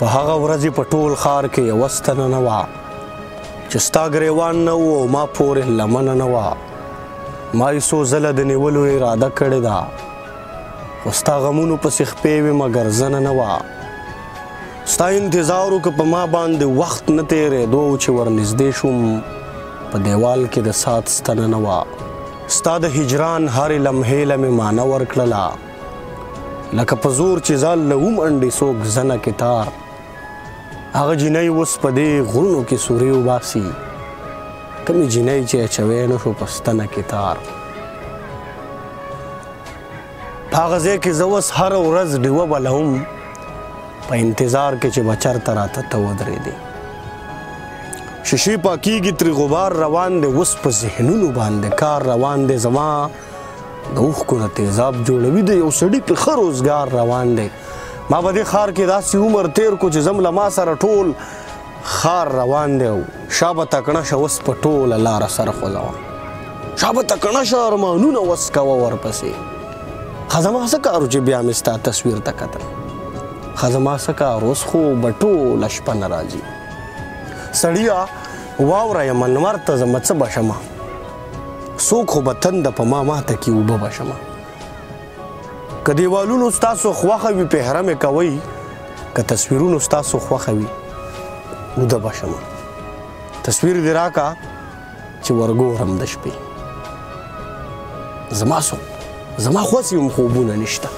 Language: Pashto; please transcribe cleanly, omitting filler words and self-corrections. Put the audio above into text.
په هغه ورځې په ټول ښار کې یوه ستنه نه وه چې ستا ګریوان نه و او ما پورې لمنه نه وه ما یې څو ځله د نیولو اراده کړې ده خو ستا غمونو پسې خپې وې مګر زنه نه وه ستا انتظار وکړه په ما باندې وخت نه تېرېدو چې ورنږدې شوم په دیوال کې د ساعت ستنه نه وه ستا د هجران هرې لمحې له مې مانه ورکړله لکه په زور چې ځان له ومنډې څوک زنه کې تار هغه جینۍ اوس په دې غرونو کې سورې وباسي کمې جینۍ چې اچوی نه شو په ستنه کې تار په هغه ځای کې زه اوس هره ورځ ډیوه بلوم په انتظار کې چې به چېرته راته ته ودرېدې شیشې پاکېږي ترې غبار روان دی اوس په ذهنونو باندې کار روان دی زما د اوښکو نه تیزاب جوړوي د یو سړي پې ښه روزګار روان دی ما به دې ښار کې داسې عمر تېر کو چې زم له ما سره ټول ښار روان دی او شا به تکڼه شه اوس په ټوله لاره سره خوځوه شا به تکڼه شه ارمانونه وس کوه ورپسې ښه زما څه کار و چې بیا مې ستا تصویر ته کتل ښه زما څه کار اوس خو به ټوله شپه نه راځي سړیه واوره یم انور ته زمه څه به شمه څوک خو به تنده په ما ماته کې اوبه به شمه که دیوالونو ستاسو خوښه وي پهره مې کوئ که تصویرونو ستاسو خوښه وي اوده به شمه تصویر دې راکړه چې ورګورم د شپې زما خوښ یم خوبونه نشته